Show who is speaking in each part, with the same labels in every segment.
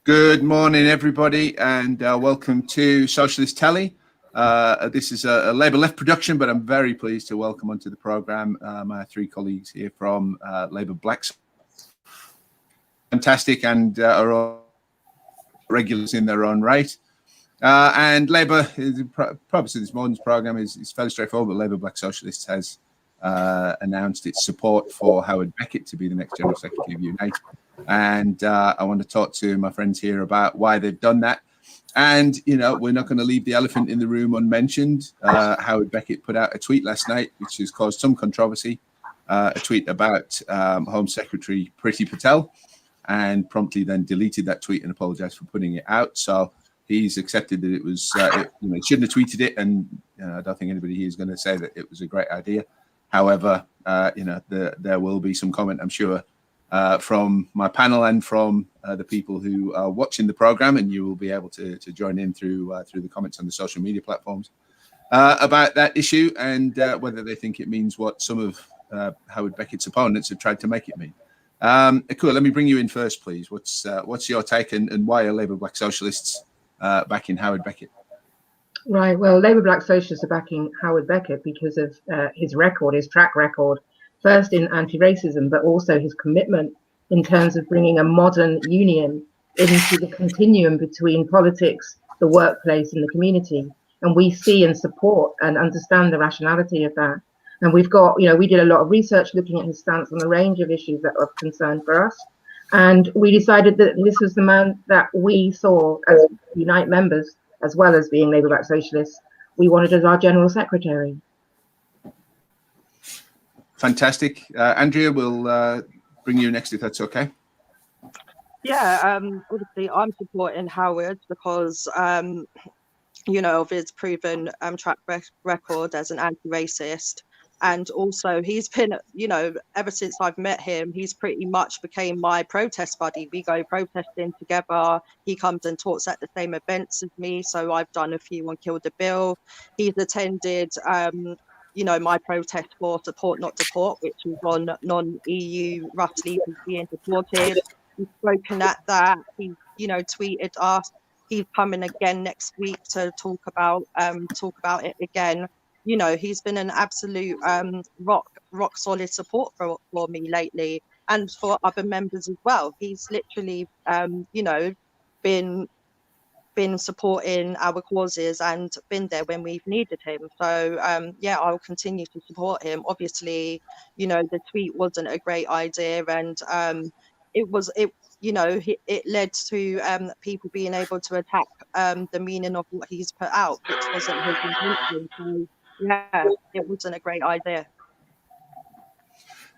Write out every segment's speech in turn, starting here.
Speaker 1: Good morning, everybody, and welcome to Socialist Telly. This is a Labour Left production, but I'm very pleased to welcome onto the programme my three colleagues here from Labour Black. Fantastic, and are all regulars in their own right. And Labour, the purpose of this morning's programme is fairly straightforward, but Labour Black Socialists has announced its support for Howard Beckett to be the next General Secretary of Unite. And I want to talk to my friends here about why they've done that. And, you know, we're not going to leave the elephant in the room unmentioned. Howard Beckett put out a tweet last night, which has caused some controversy, a tweet about Home Secretary Priti Patel, and promptly then deleted that tweet and apologized for putting it out. So he's accepted that it was, he shouldn't have tweeted it. And I don't think anybody here is going to say that it was a great idea. However, there will be some comment, I'm sure, from my panel and from the people who are watching the program, and you will be able to join in through the comments on the social media platforms about that issue and whether they think it means what some of Howard Beckett's opponents have tried to make it mean. Cool. Let me bring you in first, please. What's your take, and why are Labour Black Socialists backing Howard Beckett?
Speaker 2: Right. Well, Labour Black Socialists are backing Howard Beckett because of his record, his track record, first in anti-racism, but also his commitment in terms of bringing a modern union into the continuum between politics, the workplace, and the community. And we see and support and understand the rationality of that. And we've got, we did a lot of research looking at his stance on a range of issues that are of concern for us. And we decided that this was the man that we saw as Unite members, as well as being Labour Black Socialists, we wanted as our General Secretary.
Speaker 1: Fantastic. Andrea, we'll bring you next if that's okay.
Speaker 3: Yeah, obviously I'm supporting Howard because, of his proven track record as an anti-racist. And also he's been, ever since I've met him, he's pretty much became my protest buddy. We go protesting together. He comes and talks at the same events as me. So I've done a few on Kill the Bill. He's attended my protest for Support Not Deport, which was on non-EU rough sleepers being deported. He's spoken at that. He, tweeted us. He's coming again next week to talk about it again. He's been an absolute rock solid support for me lately, and for other members as well. He's literally, been supporting our causes and been there when we've needed him. So I'll continue to support him. Obviously, the tweet wasn't a great idea, and it led to people being able to attack the meaning of what he's put out, which wasn't his intention. So it wasn't a great idea.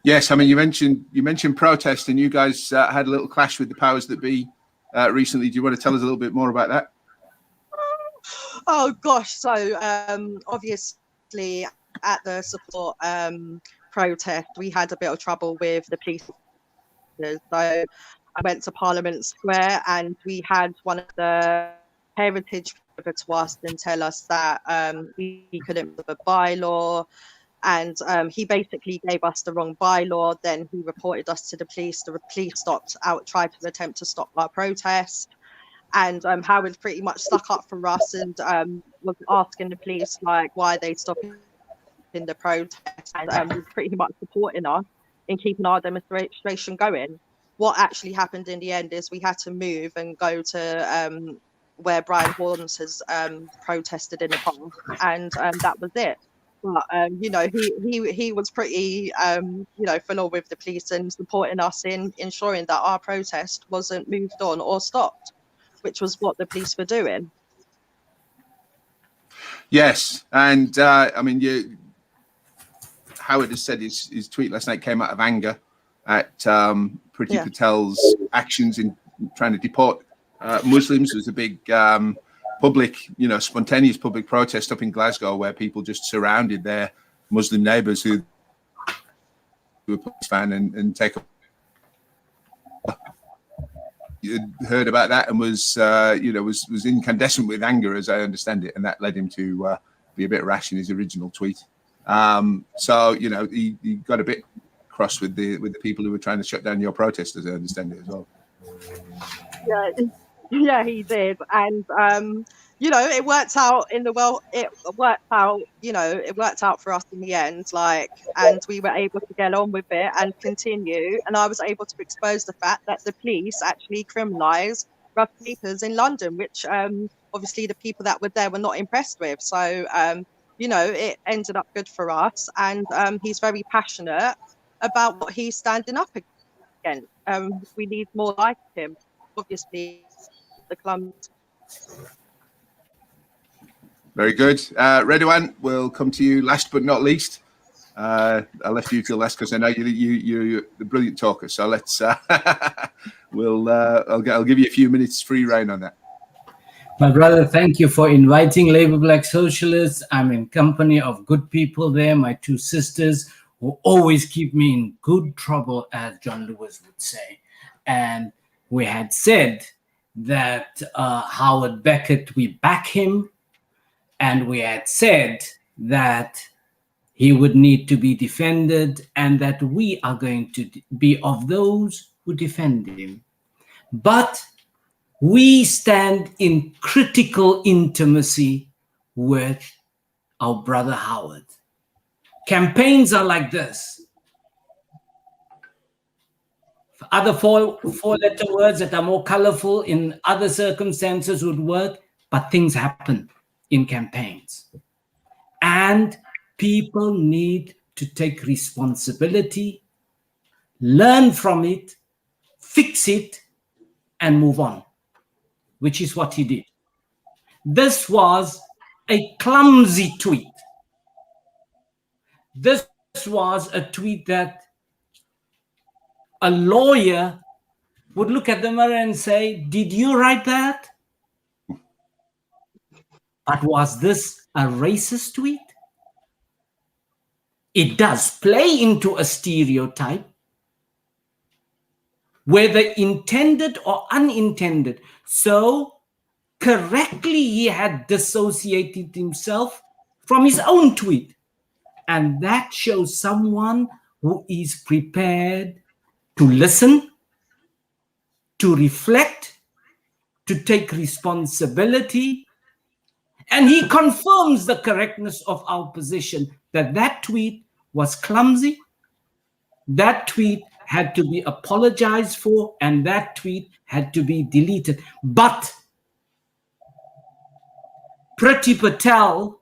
Speaker 1: Yes, I mean you mentioned protest, and you guys had a little clash with the powers that be recently. Do you want to tell us a little bit more about that?
Speaker 3: Oh gosh, so obviously at the support protest, we had a bit of trouble with the police. So I went to Parliament Square, and we had one of the heritage over to us and tell us that we couldn't have a bylaw. And he basically gave us the wrong bylaw. Then he reported us to the police. The police tried to attempt to stop our protest. And Howard pretty much stuck up for us and was asking the police why they stopped in the protest, and was pretty much supporting us in keeping our demonstration going. What actually happened in the end is we had to move and go to where Brian Horns has protested in the past, and that was it. But he was pretty full on with the police and supporting us in ensuring that our protest wasn't moved on or stopped, which was what the police were doing.
Speaker 1: Yes, and Howard has said his tweet last night came out of anger at Priti Patel's actions in trying to deport Muslims. There was a big spontaneous public protest up in Glasgow where people just surrounded their Muslim neighbours who were police fan and take up. Heard about that and was incandescent with anger, as I understand it, and that led him to be a bit rash in his original tweet. He got a bit cross with the people who were trying to shut down your protest, as I understand it as well.
Speaker 3: Yeah, Yeah, he did. And you know, it worked out in the well, it worked out, you know, it worked out for us in the end, like, and we were able to get on with it and continue. And I was able to expose the fact that the police actually criminalise rough sleepers in London, which obviously the people that were there were not impressed with. So you know, it ended up good for us. And he's very passionate about what he's standing up against. We need more like him, obviously. The clump.
Speaker 1: Very good. Redouane, we'll come to you last but not least. I left you till last because I know you're the brilliant talker. So let's I'll give you a few minutes free rein on that.
Speaker 4: My brother, thank you for inviting Labour Black Socialists. I'm in company of good people there, my two sisters, who always keep me in good trouble, as John Lewis would say. And we had said that Howard Beckett, we back him, and we had said that he would need to be defended and that we are going to be of those who defend him. But we stand in critical intimacy with our brother Howard. Campaigns are like this. Other four-letter words that are more colorful in other circumstances would work, but things happen in campaigns. And people need to take responsibility, learn from it, fix it, and move on, which is what he did. This was a clumsy tweet. This was a tweet that a lawyer would look at the mirror and say, did you write that? But was this a racist tweet? It does play into a stereotype, whether intended or unintended. So correctly, he had dissociated himself from his own tweet. And that shows someone who is prepared to listen, to reflect, to take responsibility. And he confirms the correctness of our position that that tweet was clumsy, that tweet had to be apologized for, and that tweet had to be deleted. But Priti Patel,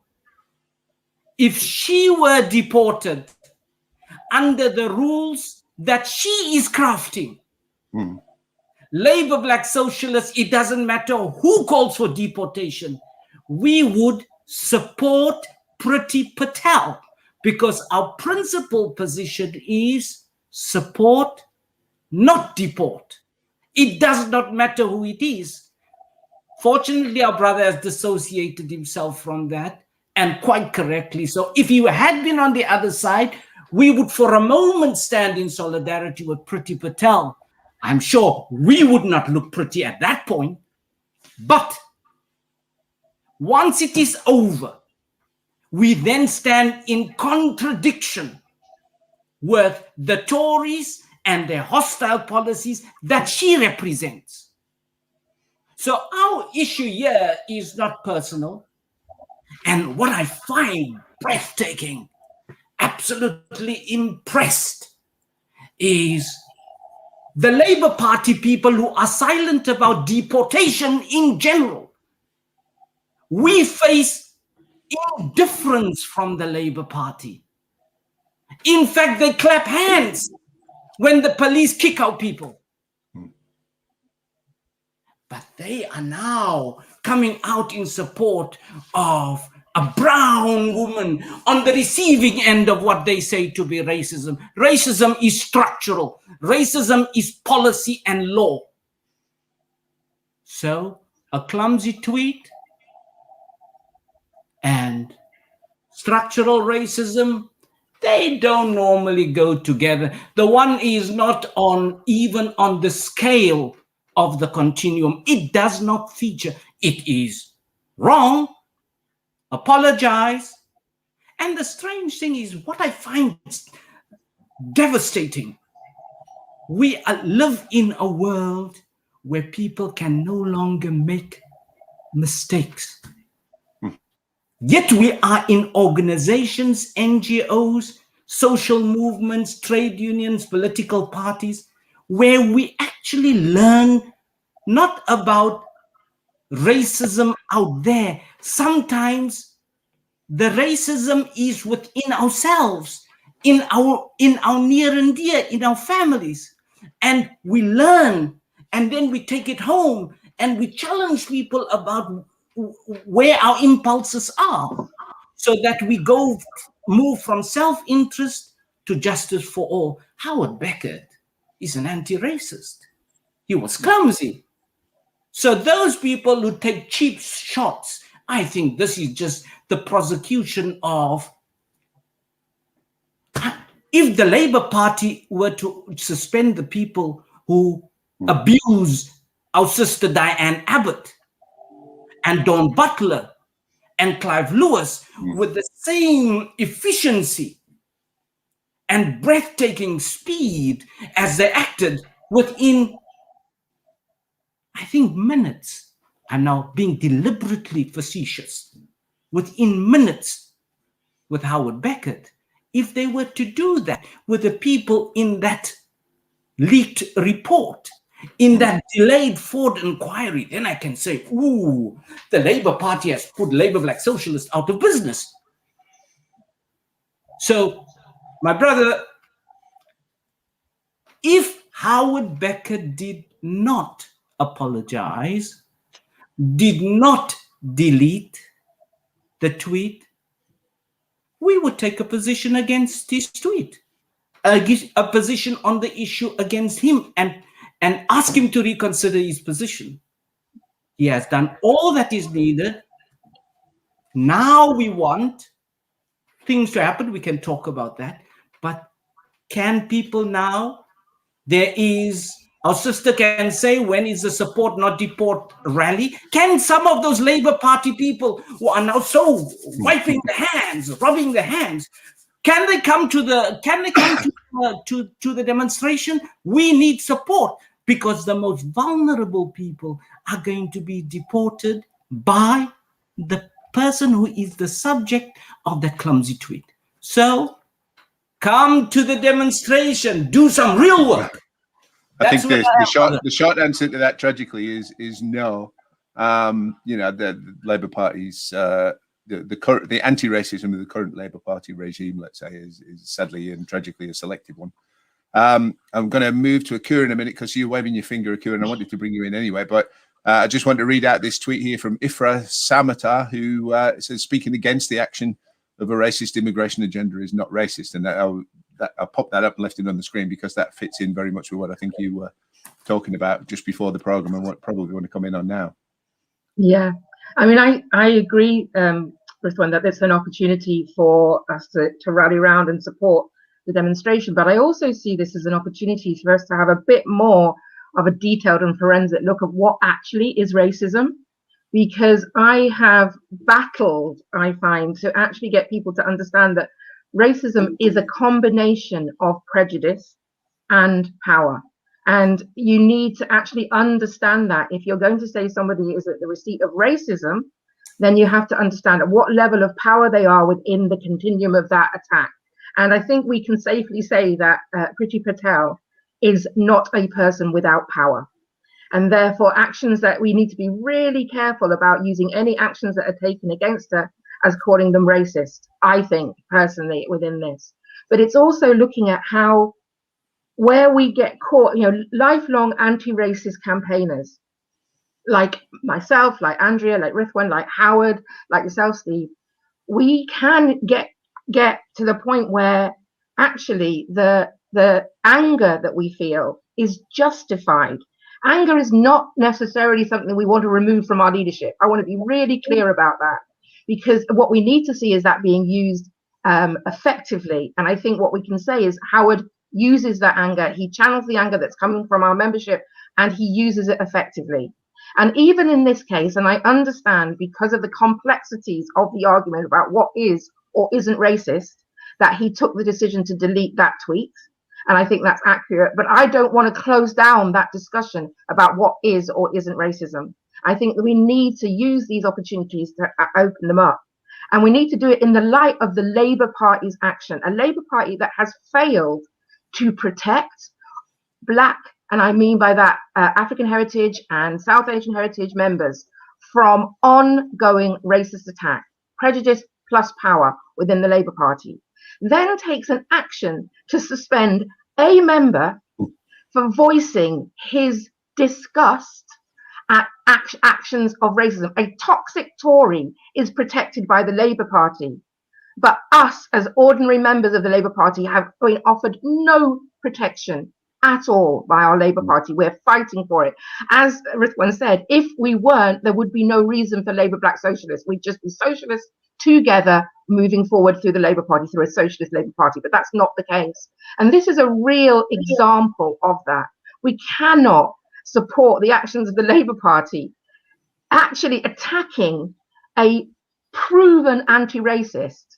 Speaker 4: if she were deported under the rules that she is crafting, Labour Black Socialists, it doesn't matter who calls for deportation, we would support Priti Patel because our principal position is support, not deport. It does not matter who it is. Fortunately, our brother has dissociated himself from that, and quite correctly so. If he had been on the other side, we would for a moment stand in solidarity with Priti Patel. I'm sure we would not look pretty at that point. But once it is over, we then stand in contradiction with the Tories and their hostile policies that she represents. So our issue here is not personal. And what I find breathtaking, absolutely impressed, is the Labour Party people who are silent about deportation in general. We face indifference from the Labour Party. In fact, they clap hands when the police kick out people. But they are now coming out in support of a brown woman on the receiving end of what they say to be racism. Racism is structural. Racism is policy and law. So a clumsy tweet and structural racism, they don't normally go together. The one is not even on the scale of the continuum. It does not feature. It is wrong. Apologize. And the strange thing is, what I find devastating, we live in a world where people can no longer make mistakes. Yet we are in organizations, NGOs, social movements, trade unions, political parties, where we actually learn not about racism out there. Sometimes the racism is within ourselves, in our near and dear, in our families. And we learn, and then we take it home, and we challenge people about where our impulses are, so that we move from self-interest to justice for all. Howard Beckett is an anti-racist. He was clumsy. So those people who take cheap shots, I think this is just the prosecution of, if the Labour Party were to suspend the people who abuse our sister Diane Abbott and Dawn Butler and Clive Lewis with the same efficiency and breathtaking speed as they acted within, I think, minutes. I'm now being deliberately facetious. Within minutes with Howard Beckett, if they were to do that with the people in that leaked report, in that delayed Ford inquiry, then I can say, ooh, the Labour Party has put Labour Black Socialists out of business. So, my brother, if Howard Beckett did not apologize, did not delete the tweet, we would take a position against his tweet, a position on the issue against him, and ask him to reconsider his position. He has done all that is needed. Now we want things to happen. We can talk about that. But can people now, our sister can say, when is the support not deport rally? Can some of those Labour Party people who are now so wiping their hands, rubbing their hands, can they come to the demonstration? We need support, because the most vulnerable people are going to be deported by the person who is the subject of that clumsy tweet. So come to the demonstration, do some real work.
Speaker 1: I think the short answer to that, tragically, is no. The Labour Party's the anti-racism of the current Labour Party regime, let's say, is sadly and tragically a selective one. I'm going to move to Akura in a minute, because you're waving your finger, Akura, and I wanted to bring you in anyway. But I just want to read out this tweet here from Ifra Samatar, who says, speaking against the action of a racist immigration agenda is not racist. And I popped that up and left it on the screen because that fits in very much with what I think you were talking about just before the program, and what probably want to come in on now.
Speaker 2: Yeah, I mean, I agree with one that it's an opportunity for us to rally around and support the demonstration, but I also see this as an opportunity for us to have a bit more of a detailed and forensic look at what actually is racism, because I have battled, I find, to actually get people to understand that racism is a combination of prejudice and power. And you need to actually understand that. If you're going to say somebody is at the receipt of racism, then you have to understand at what level of power they are within the continuum of that attack. And I think we can safely say that Priti Patel is not a person without power. And therefore, actions that we need to be really careful about using any actions that are taken against her as calling them racist, I think, personally, within this. But it's also looking at how, where we get caught, lifelong anti-racist campaigners, like myself, like Andrea, like Rithwan, like Howard, like yourself, Steve, we can get to the point where actually the anger that we feel is justified. Anger is not necessarily something we want to remove from our leadership. I want to be really clear about that, because what we need to see is that being used effectively. And I think what we can say is Howard uses that anger. He channels the anger that's coming from our membership, and he uses it effectively. And even in this case, and I understand because of the complexities of the argument about what is or isn't racist, that he took the decision to delete that tweet. And I think that's accurate. But I don't want to close down that discussion about what is or isn't racism. I think that we need to use these opportunities to open them up. And we need to do it in the light of the Labour Party's action, a Labour Party that has failed to protect Black, and I mean by that African heritage and South Asian heritage members from ongoing racist attack, prejudice plus power within the Labour Party, then takes an action to suspend a member for voicing his disgust at actions of racism. A toxic Tory is protected by the Labour Party, but us as ordinary members of the Labour Party have been offered no protection at all by our Labour Party. We're fighting for it. As Ritwan said, if we weren't, there would be no reason for Labour Black Socialists. We'd just be socialists together moving forward through the Labour Party, through a socialist Labour Party, but that's not the case. And this is a real example of that. We cannot support the actions of the Labour Party actually attacking a proven anti-racist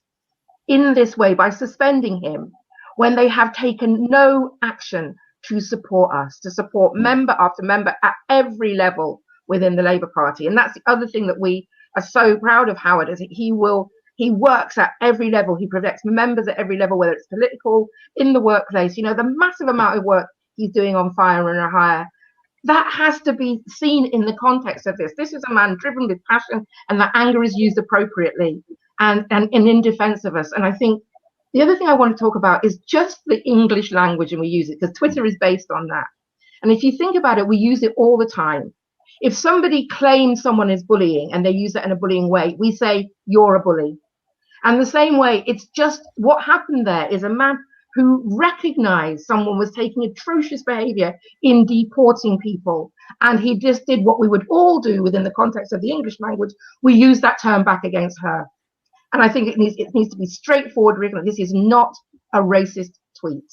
Speaker 2: in this way by suspending him when they have taken no action to support us, to support member after member at every level within the Labour Party. And that's the other thing that we are so proud of Howard, is that he works at every level. He protects members at every level, whether it's political, in the workplace. You know, the massive amount of work he's doing on fire and hire, that has to be seen in the context of this. This is a man driven with passion, and that anger is used appropriately and in defense of us. And I think the other thing I want to talk about is just the English language, and we use it because Twitter is based on that. And if you think about it, we use it all the time. If somebody claims someone is bullying and they use it in a bullying way, we say, you're a bully. And the same way, it's just what happened there is a man who recognized someone was taking atrocious behavior in deporting people. And he just did what we would all do within the context of the English language. We use that term back against her. And I think it needs to be straightforward. This is not a racist tweet.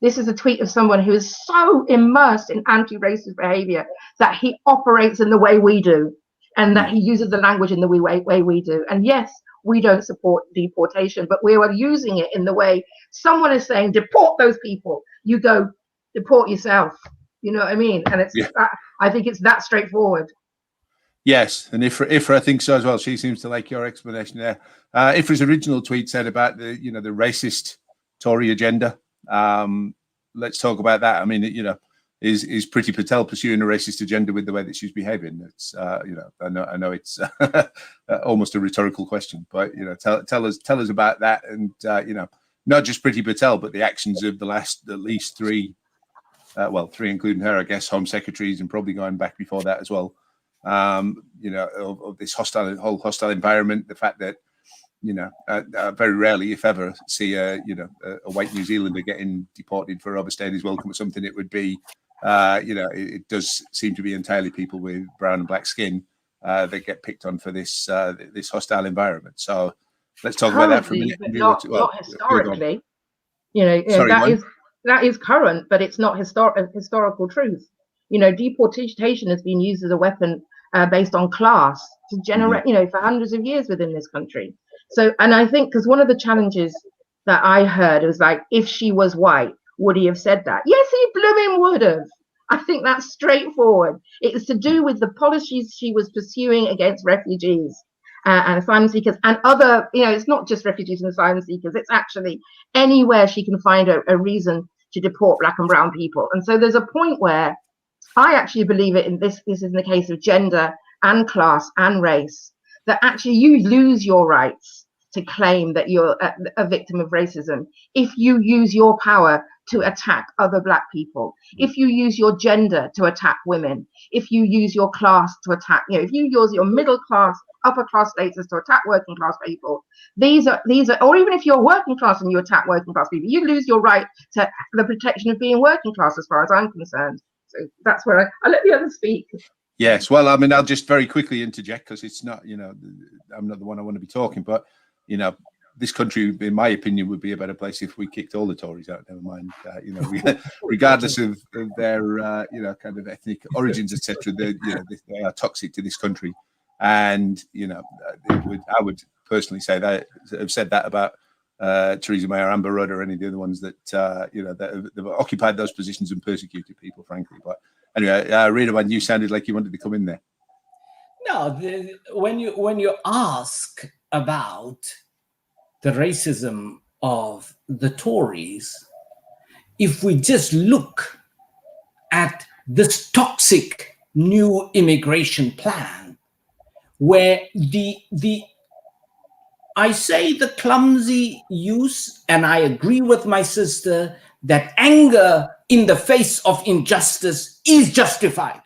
Speaker 2: This is a tweet of someone who is so immersed in anti-racist behavior that he operates in the way we do, and that he uses the language in the way we do. And yes, we don't support deportation, but we are using it in the way someone is saying, deport those people. You go, deport yourself. You know what I mean? And I think it's that straightforward.
Speaker 1: Yes, and Ifra thinks so as well. She seems to like your explanation there. Ifra's original tweet said about the racist Tory agenda. Let's talk about that. I mean, is Priti Patel pursuing a racist agenda with the way that she's behaving? It's I know it's almost a rhetorical question, but tell us about that, and not just Priti Patel, but the actions of the last at least three including her, I guess, Home Secretaries, and probably going back before that as well. Of this whole hostile environment, the fact that very rarely, if ever, see a white New Zealander getting deported for overstaying his welcome or something. It would be, it does seem to be entirely people with brown and black skin that get picked on for this hostile environment. So let's talk about that for a minute.
Speaker 2: Not historically.
Speaker 1: Sorry,
Speaker 2: that is current, but it's not historical truth. Deportation has been used as a weapon based on class to generate, for hundreds of years within this country. So, and I think because one of the challenges that I heard was like, if she was white, would he have said that? Yes, he blooming would have. I think that's straightforward. It's to do with the policies she was pursuing against refugees and asylum seekers and other, it's not just refugees and asylum seekers, it's actually anywhere she can find a reason to deport black and brown people. And so there's a point where I actually believe it in this is in the case of gender and class and race, that actually you lose your rights to claim that you're a victim of racism if you use your power to attack other black people, if you use your gender to attack women, if you use your class to attack, if you use your middle class, upper class status to attack working class people, these are, or even if you're working class and you attack working class people, you lose your right to the protection of being working class as far as I'm concerned. So that's where I let the others speak.
Speaker 1: Yes, well, I mean, I'll just very quickly interject because it's not, I'm not the one I want to be talking, but, this country, in my opinion, would be a better place if we kicked all the Tories out. Never mind, regardless of their, kind of ethnic origins, etc. They are toxic to this country, and I would personally say that have said that about Theresa May or Amber Rudd or any of the other ones that that have occupied those positions and persecuted people, frankly. But anyway, Rita, you sounded like you wanted to come in there.
Speaker 4: No, when you ask about the racism of the Tories, if we just look at this toxic new immigration plan, where I say the clumsy use, and I agree with my sister that anger in the face of injustice is justified,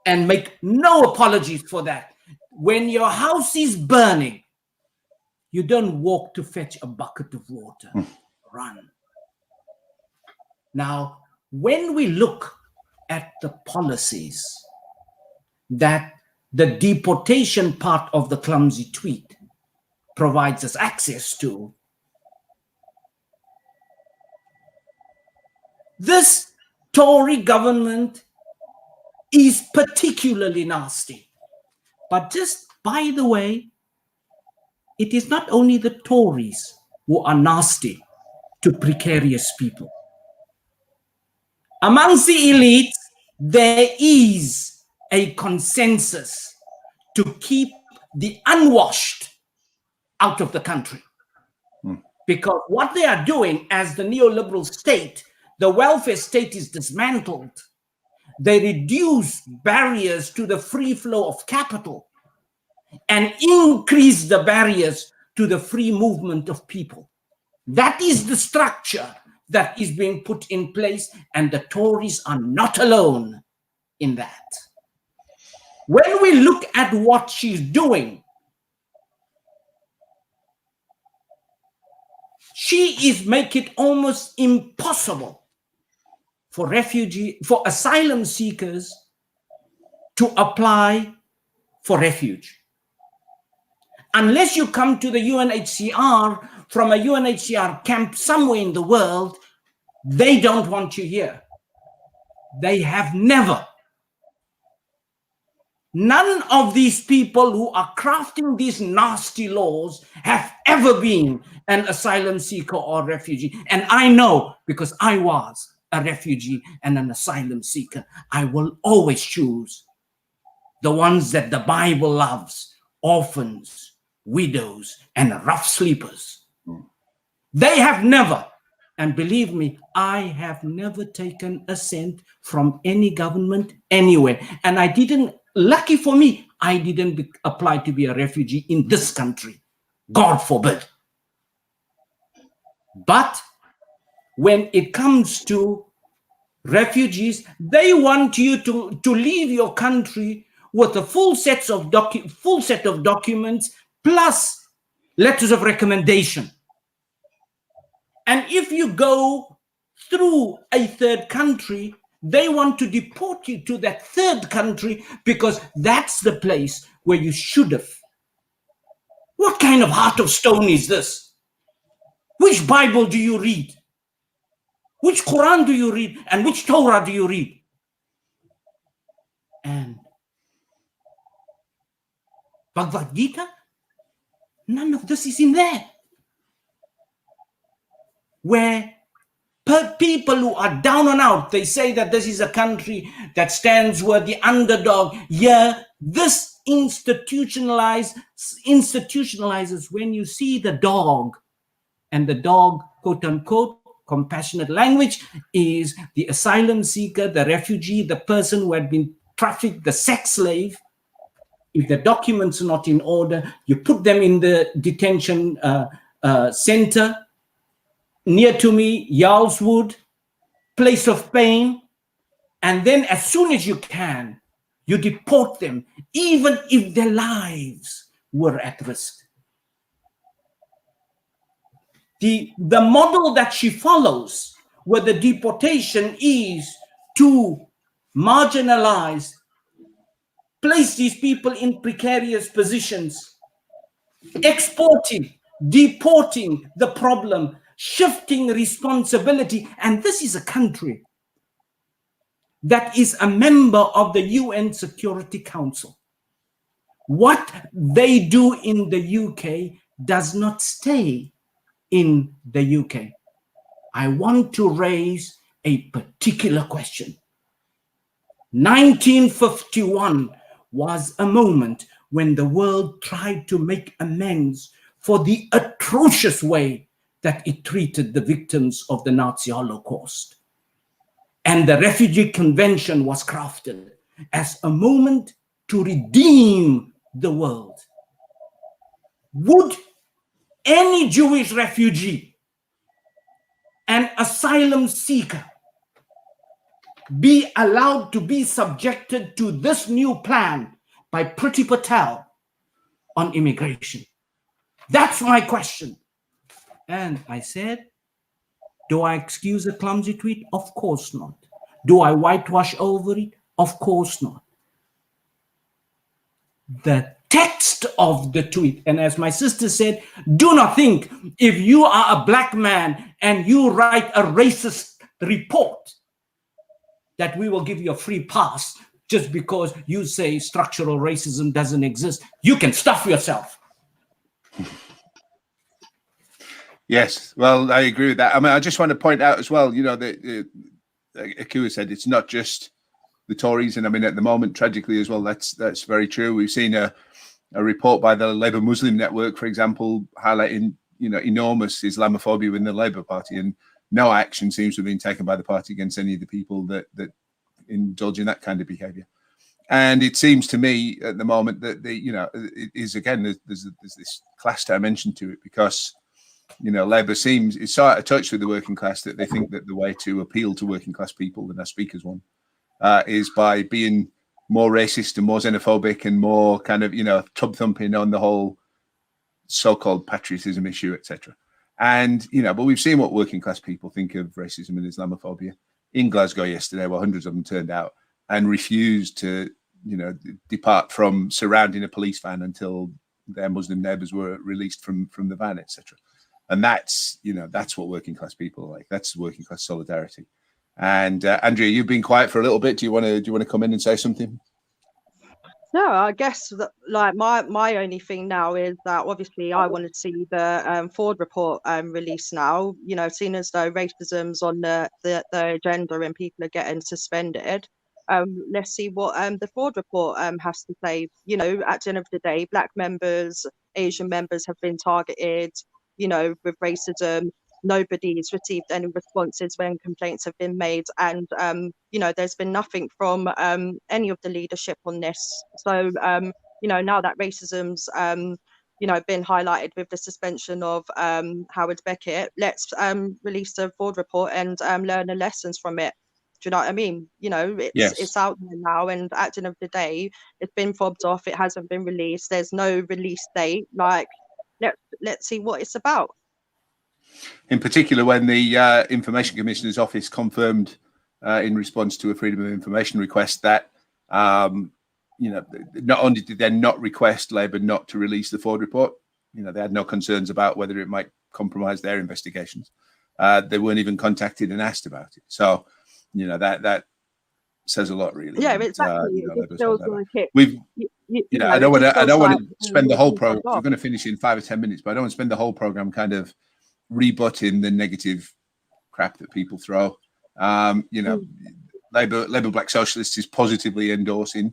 Speaker 4: and make no apologies for that. When your house is burning, you don't walk to fetch a bucket of water. Run. Now, when we look at the policies that the deportation part of the clumsy tweet provides us access to, this Tory government is particularly nasty. But just by the way, it is not only the Tories who are nasty to precarious people. Amongst the elites, there is a consensus to keep the unwashed out of the country. Because what they are doing as the neoliberal state, the welfare state is dismantled. They reduce barriers to the free flow of capital and increase the barriers to the free movement of people. That is the structure that is being put in place, and the Tories are not alone in that. When we look at what she's doing, she is making it almost impossible for asylum seekers to apply for refuge. Unless you come to the UNHCR from a UNHCR camp somewhere in the world, they don't want you here. They have never. None of these people who are crafting these nasty laws have ever been an asylum seeker or refugee. And I know, because I was a refugee and an asylum seeker, I will always choose the ones that the Bible loves: orphans, widows, and rough sleepers. They have never, and believe me, I have never taken a cent from any government anywhere. And I didn't, lucky for me, I didn't apply to be a refugee in this country. God forbid. But when it comes to refugees, they want you to leave your country with a full set of documents plus letters of recommendation. And if you go through a third country, they want to deport you to that third country because that's the place where you should have. What kind of heart of stone is this? Which Bible do you read? Which Quran do you read? And which Torah do you read? And Bhagavad Gita? None of this is in there. Where people who are down and out, they say that this is a country that stands with the underdog. Yeah, this institutionalizes when you see the dog, and the dog, quote unquote, compassionate language, is the asylum seeker, the refugee, the person who had been trafficked, the sex slave. If the documents are not in order, you put them in the detention center. Near to me, Yarlswood, place of pain. And then as soon as you can, you deport them, even if their lives were at risk. The model that she follows, where the deportation is to marginalize, place these people in precarious positions, exporting, deporting the problem, shifting responsibility. And this is a country that is a member of the UN Security Council. What they do in the UK does not stay in the UK. I want to raise a particular question. 1951 was a moment when the world tried to make amends for the atrocious way that it treated the victims of the Nazi Holocaust. And the Refugee Convention was crafted as a moment to redeem the world. Would any Jewish refugee and asylum seeker be allowed to be subjected to this new plan by Priti Patel on immigration? That's my question. And I said, do I excuse a clumsy tweet? Of course not. Do I whitewash over it? Of course not. The text of the tweet, and as my sister said, do not think if you are a black man and you write a racist report that we will give you a free pass just because you say structural racism doesn't exist. You can stuff yourself.
Speaker 1: Yes, well, I agree with that. I mean, I just want to point out as well, you know, that Akua said it's not just the Tories, and I mean, at the moment, tragically as well, that's very true. We've seen a report by the Labour Muslim Network, for example, highlighting, you know, enormous Islamophobia within the Labour Party, and no action seems to have been taken by the party against any of the people that indulge in that kind of behaviour. And it seems to me at the moment that it is, again, there's this class dimension to it, because, you know, Labour is so out of touch with the working class that they think that the way to appeal to working class people, and our speakers one, is by being more racist and more xenophobic and more kind of, you know, tub thumping on the whole so-called patriotism issue, etc. And, you know, but we've seen what working class people think of racism and Islamophobia in Glasgow yesterday, where hundreds of them turned out and refused to, you know, depart from surrounding a police van until their Muslim neighbours were released from the van, etc. And that's, you know, that's what working class people are like. That's working class solidarity. And Andrea, you've been quiet for a little bit. Do you want to come in and say something?
Speaker 3: No, I guess that, like, my only thing now is that obviously I want to see the Ford report released now. You know, seeing as though racism's on the agenda and people are getting suspended. Let's see what the Ford report has to say. You know, at the end of the day, Black members, Asian members have been targeted, you know, with racism. Nobody's received any responses when complaints have been made, and you know, there's been nothing from any of the leadership on this. So you know, now that racism's you know, been highlighted with the suspension of Howard Beckett, let's release the Ford report and learn the lessons from it. Do you know what I mean? You know, it's out there now, and at the end of the day, it's been fobbed off. It hasn't been released. There's no release date. Like, let's see what it's about.
Speaker 1: In particular, when the Information Commissioner's Office confirmed in response to a Freedom of Information request that, you know, not only did they not request Labour not to release the Ford report, you know, they had no concerns about whether it might compromise their investigations. They weren't even contacted and asked about it. So, you know, that says a lot, really.
Speaker 3: Yeah,
Speaker 1: and,
Speaker 3: exactly.
Speaker 1: You know,
Speaker 3: it feels like it.
Speaker 1: We've, you know, I don't want to spend the whole program.
Speaker 3: We're
Speaker 1: going to finish in 5 or 10 minutes, but I don't want to spend the whole program kind of rebutting the negative crap that people throw. You know, Labour Black Socialists is positively endorsing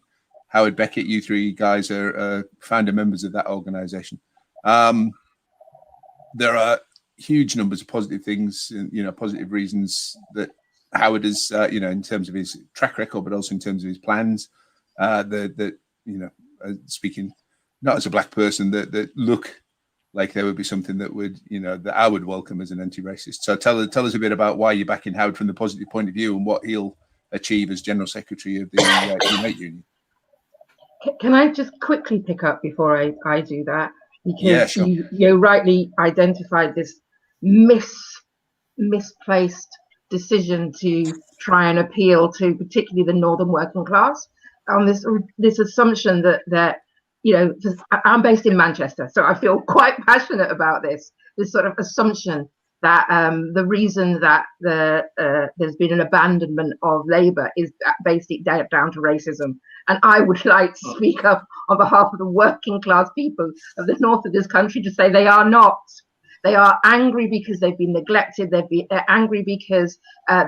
Speaker 1: Howard Beckett. You three guys are founder members of that organisation. There are huge numbers of positive things, you know, positive reasons that Howard is, you know, in terms of his track record, but also in terms of his plans. That you know, speaking not as a black person, that look like there would be something that would, you know, that I would welcome as an anti-racist. So tell us a bit about why you're backing Howard from the positive point of view and what he'll achieve as General Secretary of the Unite Union.
Speaker 2: Can I just quickly pick up before I do that? Because
Speaker 1: yeah, sure.
Speaker 2: you rightly identified this misplaced decision to try and appeal to particularly the northern working class on this assumption that you know, I'm based in Manchester, so I feel quite passionate about this sort of assumption that the reason that there's been an abandonment of Labour is basically down to racism. And I would like to speak up on behalf of the working class people of the north of this country to say they are not. They are angry because they've been neglected. They're angry because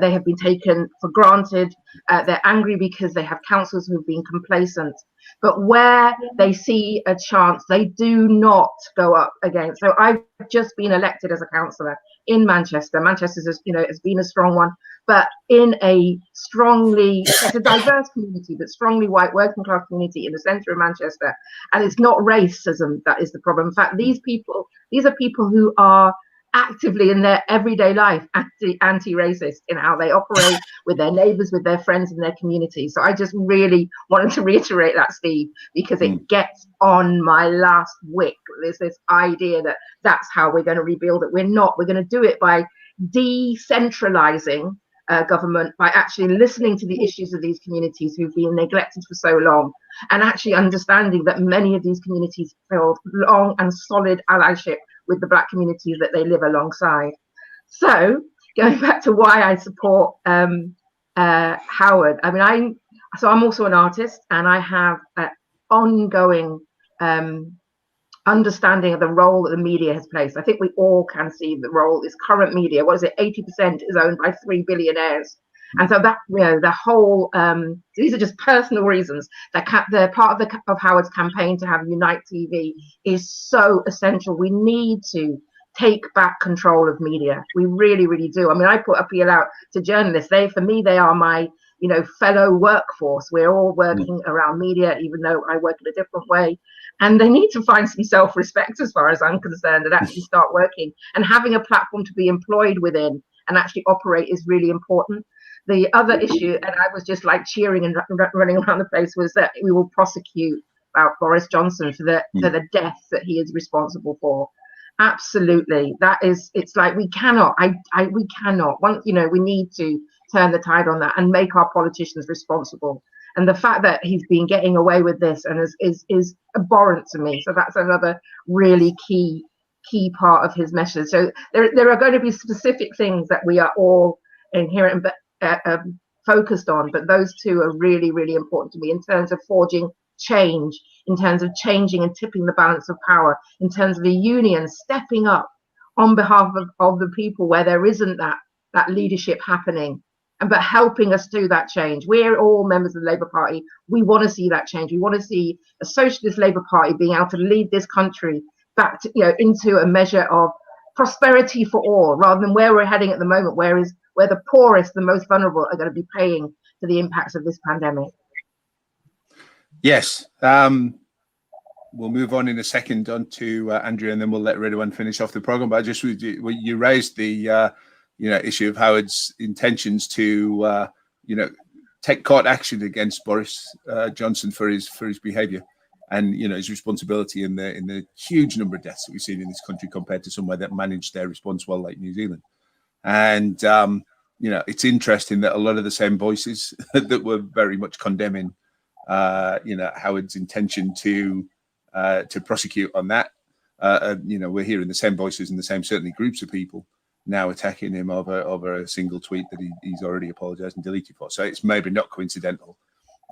Speaker 2: they have been taken for granted. They're angry because they have councillors who've been complacent. But where they see a chance, they do not go up against. So I've just been elected as a councillor in Manchester. Manchester has, has been a strong one, but in it's a diverse community, but strongly white working class community in the centre of Manchester. And it's not racism that is the problem. In fact, these are people who are actively in their everyday life anti-racist in how they operate with their neighbours, with their friends, in their community. So I just really wanted to reiterate that, Steve, because it gets on my last wick. There's this idea that that's how we're going to rebuild it. We're not. We're going to do it by decentralising government, by actually listening to the issues of these communities who've been neglected for so long, and actually understanding that many of these communities build long and solid allyship with the Black communities that they live alongside. So going back to why I support Howard, I'm also an artist, and I have an ongoing understanding of the role that the media has played. I think we all can see the role this current media, 80% is owned by 3 billionaires. And so that, the whole, these are just personal reasons that they're part of Howard's campaign to have Unite TV is so essential. We need to take back control of media. We really, really do. I put appeal out to journalists. For me, they are my, fellow workforce. We're all working around media, even though I work in a different way. And they need to find some self-respect, as far as I'm concerned, and actually start working. And having a platform to be employed within and actually operate is really important. The other issue, and I was just like cheering and running around the place, was that we will prosecute about Boris Johnson for the deaths that he is responsible for. Absolutely, it's like we cannot. We cannot. We need to turn the tide on that and make our politicians responsible. And the fact that he's been getting away with this and is abhorrent to me. So that's another really key part of his message. So there are going to be specific things that we are all inherent focused on, but those two are really, really important to me in terms of forging change, in terms of changing and tipping the balance of power, in terms of the union stepping up on behalf of the people where there isn't that leadership happening, but helping us do that change. We're all members of the Labour Party. We want to see that change. We want to see a socialist Labour Party being able to lead this country back to, into a measure of prosperity for all, rather than where we're heading at the moment, where the poorest, the most vulnerable, are going to be paying for the impacts of this pandemic.
Speaker 1: Yes. We'll move on in a second on to Andrea, and then we'll let Ridwan finish off the program. But you raised the issue of Howard's intentions to take court action against Boris Johnson for his behaviour, and his responsibility in the huge number of deaths that we've seen in this country compared to somewhere that managed their response well, like New Zealand. And it's interesting that a lot of the same voices that were very much condemning Howard's intention to prosecute on that, we're hearing the same voices and the same, certainly, groups of people now attacking him over a single tweet that he's already apologized and deleted for. So it's maybe not coincidental,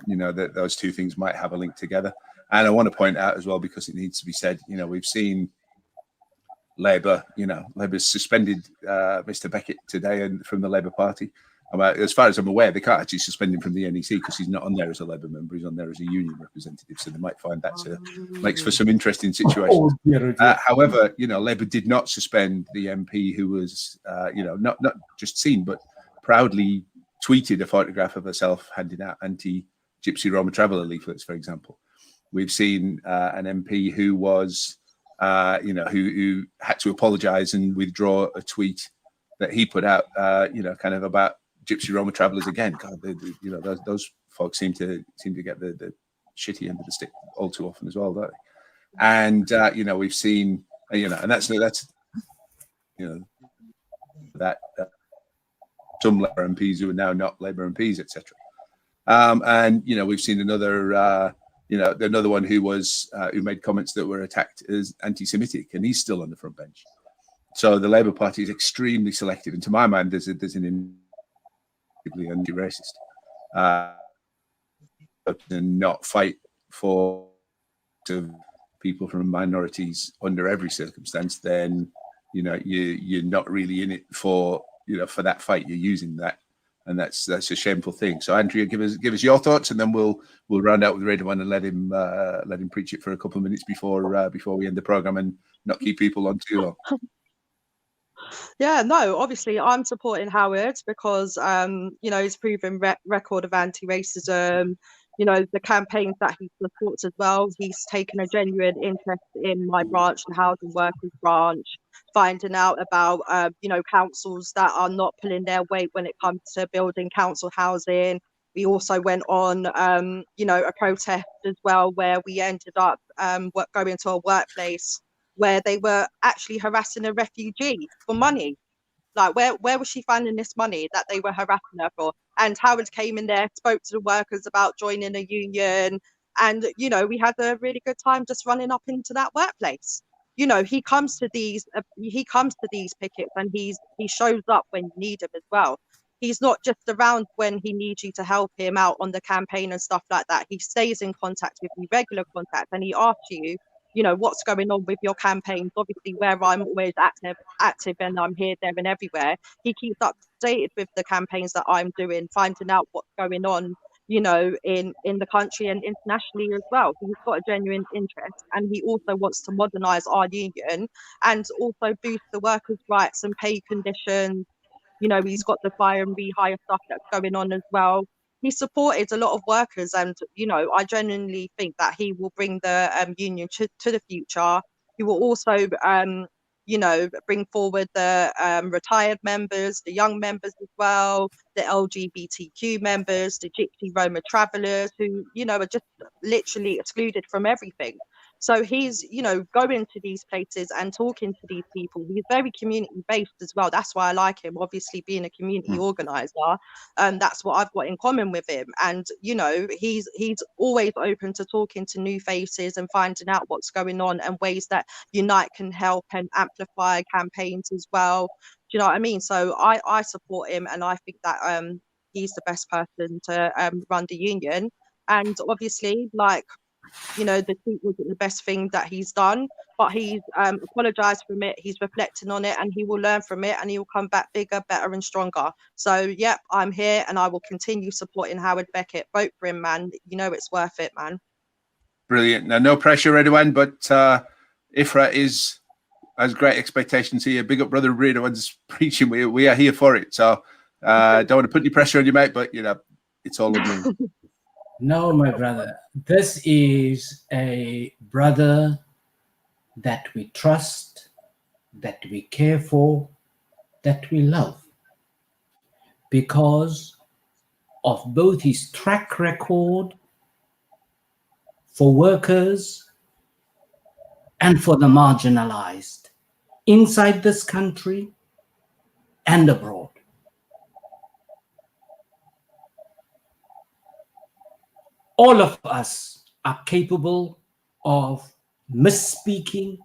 Speaker 1: that those two things might have a link together. And I want to point out as well, because it needs to be said, we've seen Labour's suspended Mr. Beckett today and from the Labour Party. As far as I'm aware, they can't actually suspend him from the NEC because he's not on there as a Labour member. He's on there as a union representative. So they might find that makes for some interesting situations. However, Labour did not suspend the MP who was, not just seen, but proudly tweeted a photograph of herself handing out anti-Gypsy Roma traveller leaflets, for example. We've seen an MP who was, who had to apologise and withdraw a tweet that he put out, kind of about Gypsy Roma travellers again. God, those folks seem to get the shitty end of the stick all too often as well, don't they? And we've seen, and that's that some Labour MPs who are now not Labour MPs, etc. And we've seen another. Another one who was who made comments that were attacked as anti-Semitic, and he's still on the front bench. So the Labour Party is extremely selective, and to my mind, there's an anti-racist, and not fight for people from minorities under every circumstance. Then you're not really in it for for that fight. You're using that, and that's a shameful thing. So Andrea, give us your thoughts, and then we'll round out with Radovan and let him preach it for a couple of minutes before we end the program and not keep people on too long.
Speaker 3: Yeah, no, obviously I'm supporting Howard because, his proven record of anti-racism, the campaigns that he supports as well. He's taken a genuine interest in my branch, the housing workers branch, finding out about, councils that are not pulling their weight when it comes to building council housing. We also went on, a protest as well, where we ended up going to a workplace where they were actually harassing a refugee for money. Like, where was she finding this money that they were harassing her for? And Howard came in there, spoke to the workers about joining a union, and we had a really good time just running up into that workplace. He comes to these pickets, and he shows up when you need him as well. He's not just around when he needs you to help him out on the campaign and stuff like that. He stays in contact with you, regular contact, and he asks you, what's going on with your campaigns. Obviously, where I'm always active and I'm here, there and everywhere, he keeps updated with the campaigns that I'm doing, finding out what's going on, in the country and internationally as well. He's got a genuine interest, and he also wants to modernize our union and also boost the workers' rights and pay conditions. He's got the fire and rehire stuff that's going on as well. He supported a lot of workers, and I genuinely think that he will bring the union to the future. He will also bring forward the retired members, the young members as well, the LGBTQ members, the Gypsy Roma travellers who are just literally excluded from everything. So he's, going to these places and talking to these people. He's very community based as well. That's why I like him. Obviously, being a community organizer, that's what I've got in common with him. And he's always open to talking to new faces and finding out what's going on and ways that Unite can help and amplify campaigns as well. Do you know what I mean? So I support him, and I think that he's the best person to run the union. And obviously, the tweet wasn't the best thing that he's done, but he's apologized from it, he's reflecting on it, and he will learn from it, and he will come back bigger, better and stronger. So yep, I'm here, and I will continue supporting Howard Beckett. Vote for him, man. It's worth it, man.
Speaker 1: Brilliant. Now, no pressure, anyone, but Ifra has great expectations here. Big up, brother. Radovan's preaching. We are here for it. So don't want to put any pressure on you, mate, but it's all on you.
Speaker 4: No, my brother. This is a brother that we trust, that we care for, that we love, because of both his track record for workers and for the marginalized inside this country and abroad. All of us are capable of misspeaking,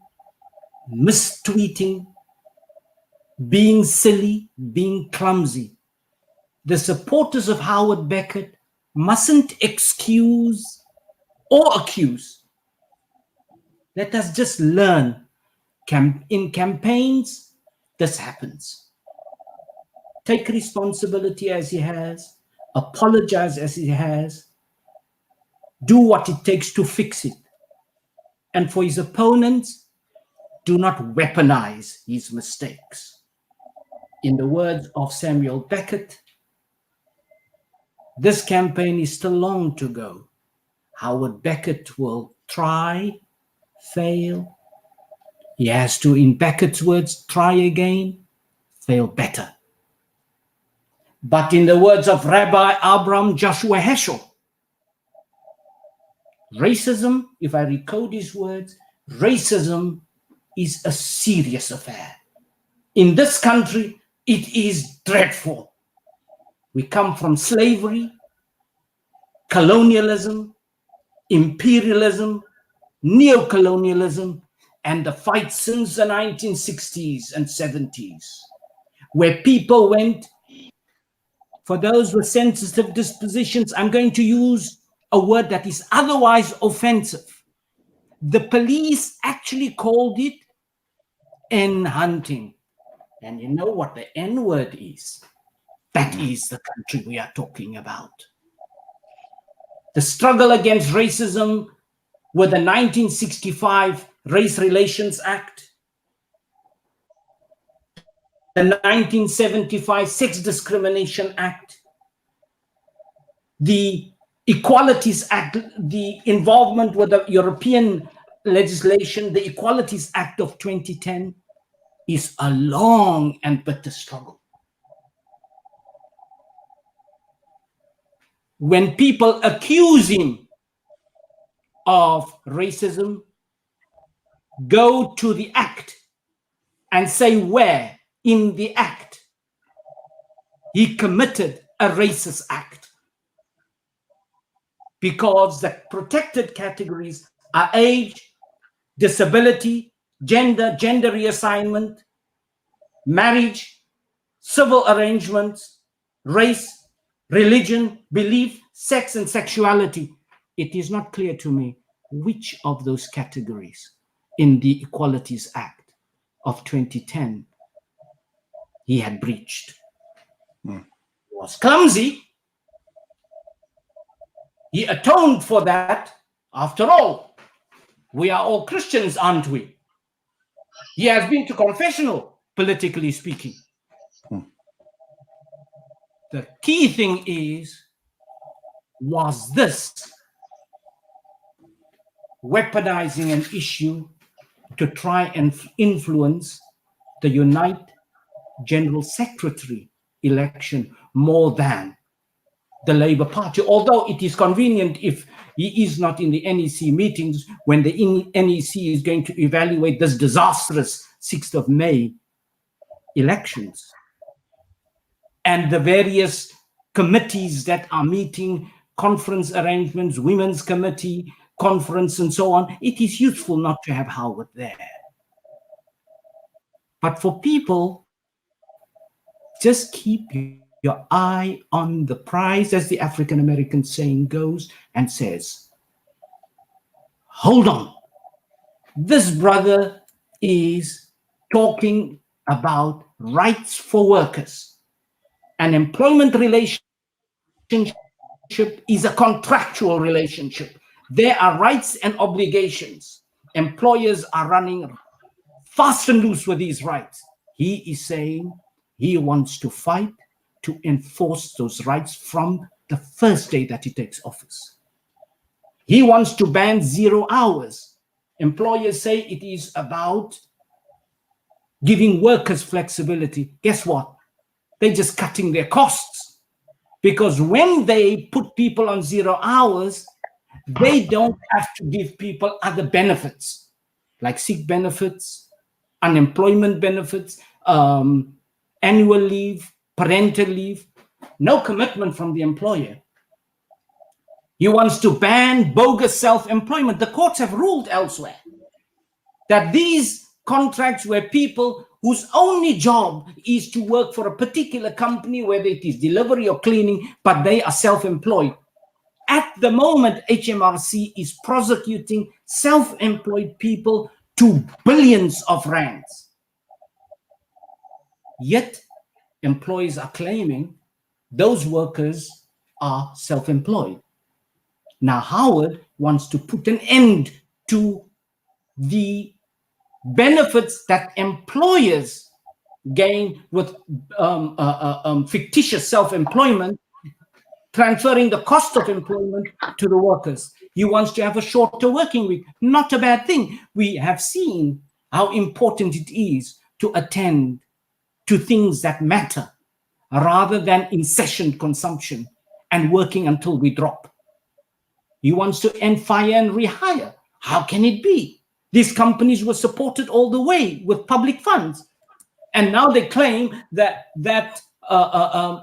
Speaker 4: mistweeting, being silly, being clumsy. The supporters of Howard Beckett mustn't excuse or accuse. Let us just learn. In campaigns, this happens. Take responsibility as he has, apologize as he has, do what it takes to fix it. And for his opponents, do not weaponize his mistakes. In the words of Samuel Beckett, this campaign is still long to go. Howard Beckett will try, fail. He has to, in Beckett's words, try again, fail better. But in the words of Rabbi Abraham Joshua Heschel, racism, if I recode his words, racism is a serious affair. In this country, it is dreadful. We come from slavery, colonialism, imperialism, neocolonialism, and the fight since the 1960s and 70s, where people went, for those with sensitive dispositions, I'm going to use a word that is otherwise offensive. The police actually called it N hunting. And you know what the N word is? That is the country we are talking about. The struggle against racism with the 1965 Race Relations Act, the 1975 Sex Discrimination Act, the Equalities Act, the involvement with the European legislation, the Equalities Act of 2010 is a long and bitter struggle. When people accuse him of racism, go to the act and say where in the act he committed a racist act. Because the protected categories are age, disability, gender reassignment, marriage, civil arrangements, race, religion, belief, sex, and sexuality. It is not clear to me which of those categories in the Equalities Act of 2010 he had breached. He was clumsy. He atoned for that. After all, we are all Christians, aren't we? He has been to confessional, politically speaking. The key thing is, was this weaponizing an issue to try and influence the Unite General Secretary election more than the Labour Party, although it is convenient if he is not in the NEC meetings when the NEC is going to evaluate this disastrous 6th of May elections. And the various committees that are meeting, conference arrangements, women's committee, conference, and so on, it is useful not to have Howard there. But for people, just keep your eye on the prize, as the African American saying goes, and says, hold on, this brother is talking about rights for workers. An employment relationship is a contractual relationship. There are rights and obligations. Employers are running fast and loose with these rights. He is saying he wants to fight to enforce those rights from the first day that he takes office. He wants to ban 0 hours. Employers say it is about giving workers flexibility. Guess what? They're just cutting their costs. Because when they put people on 0 hours, they don't have to give people other benefits, like sick benefits, unemployment benefits, annual leave, parental leave, no commitment from the employer. He wants to ban bogus self-employment. The courts have ruled elsewhere that these contracts where people whose only job is to work for a particular company, whether it is delivery or cleaning, but they are self-employed. At the moment, HMRC is prosecuting self-employed people to billions of rands. Yet, employees are claiming those workers are self-employed. Now, Howard wants to put an end to the benefits that employers gain with fictitious self-employment, transferring the cost of employment to the workers. He wants to have a shorter working week. Not a bad thing. We have seen how important it is to attend to things that matter rather than incessant consumption and working until we drop. He wants to end fire and rehire. How can it be? These companies were supported all the way with public funds. And now they claim that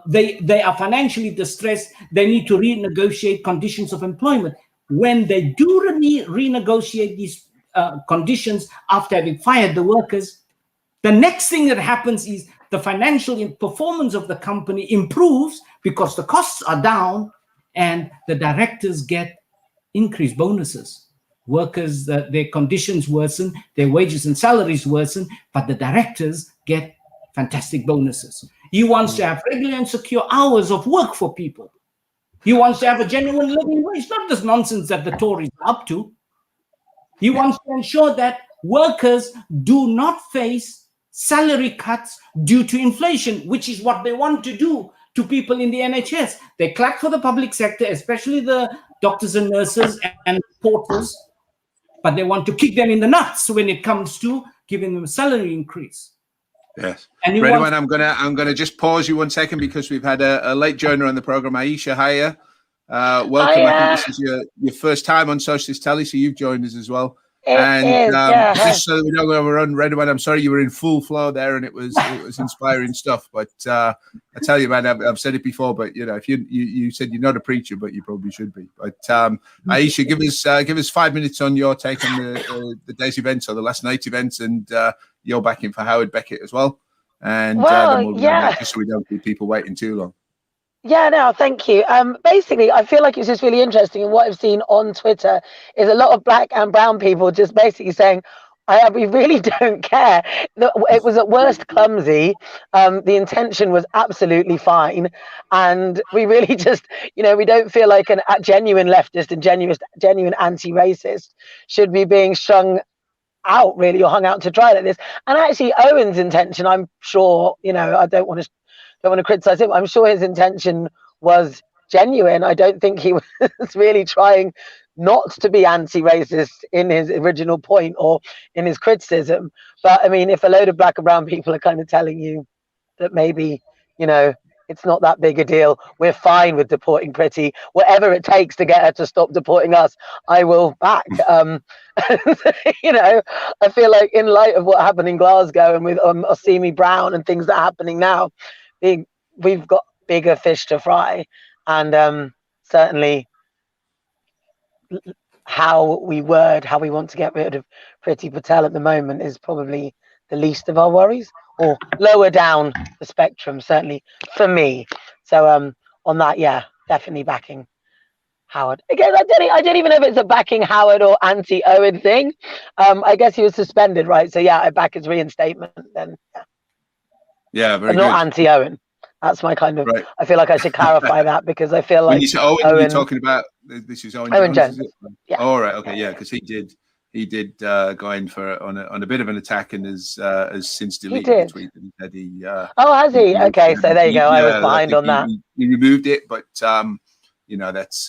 Speaker 4: they are financially distressed. They need to renegotiate conditions of employment. When they do renegotiate these conditions after having fired the workers, the next thing that happens is the financial performance of the company improves because the costs are down and the directors get increased bonuses. workers, their conditions worsen, their wages and salaries worsen, but the directors get fantastic bonuses. He wants to have regular and secure hours of work for people. He wants to have a genuine living wage, not this nonsense that the Tories are up to. He wants to ensure that workers do not face salary cuts due to inflation, which is what they want to do to people in the NHS. They clap for the public sector, especially the doctors and nurses and porters, but they want to kick them in the nuts when it comes to giving them a salary increase.
Speaker 1: Yes.
Speaker 4: And
Speaker 1: Redouane, I'm gonna just pause you 1 second because we've had a late joiner on the program. Aisha, hiya. Welcome.
Speaker 5: Hiya.
Speaker 1: I think this is your first time on Socialist Telly, so you've joined us as well.
Speaker 5: It is, yeah.
Speaker 1: Just so that we don't go overrun, Redouane, I'm sorry you were in full flow there, and it was inspiring stuff. But I tell you, man, I've said it before, but if you said you're not a preacher, but you probably should be. But Aisha, give us 5 minutes on your take on the day's events or the last night's events, and your backing for Howard Beckett as well. And then we'll just so we don't keep people waiting too long.
Speaker 5: Yeah, no, thank you. Basically, I feel like it's just really interesting. And what I've seen on Twitter is a lot of black and brown people just basically saying, we really don't care. It was at worst clumsy. The intention was absolutely fine. And we really just, we don't feel like a genuine leftist and genuine anti-racist should be being strung out really or hung out to dry like this. And actually Owen's intention, I'm sure, I don't want to criticize him. I'm sure his intention was genuine. I don't think he was really trying not to be anti-racist in his original point or in his criticism. But I mean, if a load of black and brown people are kind of telling you that maybe, it's not that big a deal, we're fine with deporting Pretty, whatever it takes to get her to stop deporting us, I will back. I feel like in light of what happened in Glasgow and with Osimi Brown and things that are happening now, we've got bigger fish to fry. And certainly how we want to get rid of Priti Patel at the moment is probably the least of our worries, or lower down the spectrum, certainly for me. So on that, yeah, definitely backing Howard. Again, I don't even know if it's a backing Howard or anti-Owen thing. I guess he was suspended, right? So yeah, I back his reinstatement then.
Speaker 1: Yeah, very
Speaker 5: but not
Speaker 1: good.
Speaker 5: Anti-Owen. That's my kind of.
Speaker 1: Right.
Speaker 5: I feel like I should clarify that because I feel like
Speaker 1: when you say Owen, you're talking about this is Owen Jones. Is it?
Speaker 5: Yeah.
Speaker 1: All right. Okay. Yeah, because he did go in for on a bit of an attack and has since deleted the tweet that he said he.
Speaker 5: Oh, has he? Okay, so there you go. I was behind on that.
Speaker 1: He removed it, but that's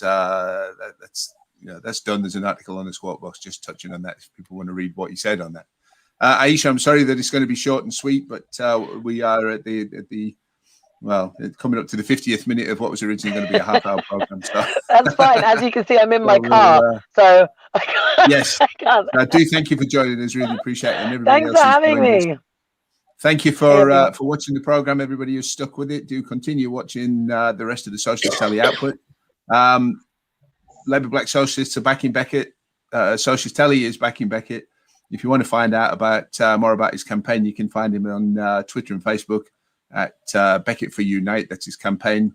Speaker 1: done. There's an article on the Squawk Box just touching on that. If people want to read what he said on that. Aisha, I'm sorry that it's going to be short and sweet, but we are at the coming up to the 50th minute of what was originally going to be a half-hour program. So.
Speaker 5: That's fine. As you can see, I'm in my car, so I can't.
Speaker 1: Yes, I do. Thank you for joining us. Really appreciate it. And
Speaker 5: thanks for having me.
Speaker 1: Thank you for watching the program. Everybody who's stuck with it, do continue watching the rest of the Socialist Telly output. Labour Black Socialists are backing Beckett. Socialist Telly is backing Beckett. If you want to find out about more about his campaign, you can find him on Twitter and Facebook at Beckett for Unite. That's his campaign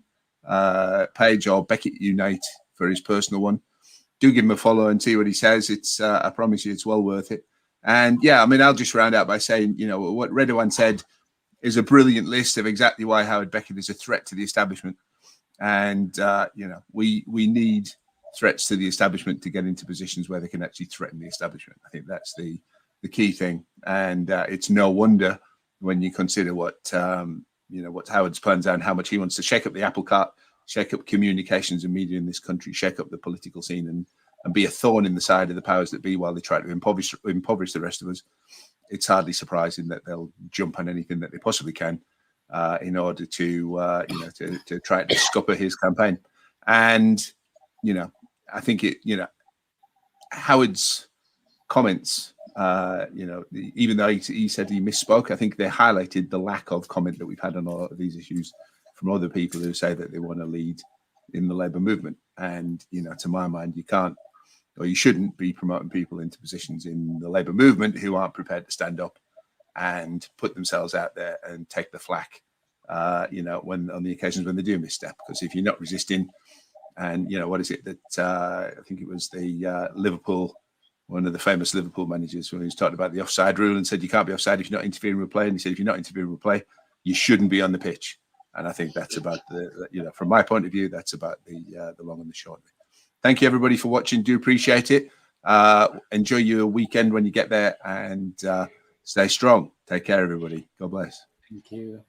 Speaker 1: page, or Beckett Unite for his personal one. Do give him a follow and see what he says. It's I promise you, it's well worth it. And yeah, I mean, I'll just round out by saying, what Redouane said is a brilliant list of exactly why Howard Beckett is a threat to the establishment. And we need threats to the establishment to get into positions where they can actually threaten the establishment. I think that's the key thing. And it's no wonder when you consider what Howard's plans are and how much he wants to shake up the apple cart, shake up communications and media in this country, shake up the political scene and be a thorn in the side of the powers that be while they try to impoverish the rest of us. It's hardly surprising that they'll jump on anything that they possibly can in order to try to scupper his campaign. And, I think Howard's comments, even though he said he misspoke, I think they highlighted the lack of comment that we've had on a lot of these issues from other people who say that they want to lead in the Labour movement. And, to my mind, you can't, or you shouldn't be promoting people into positions in the Labour movement who aren't prepared to stand up and put themselves out there and take the flak, when on the occasions when they do misstep. Because if you're not resisting, and what is it that I think it was the Liverpool one of the famous Liverpool managers, when he was talking about the offside rule and said you can't be offside if you're not interfering with play. And he said if you're not interfering with play, you shouldn't be on the pitch. And I think that's about from my point of view, that's about the long and the short. Thank you everybody for watching. Do appreciate it. Enjoy your weekend when you get there, and stay strong. Take care, everybody. God bless.
Speaker 4: Thank you.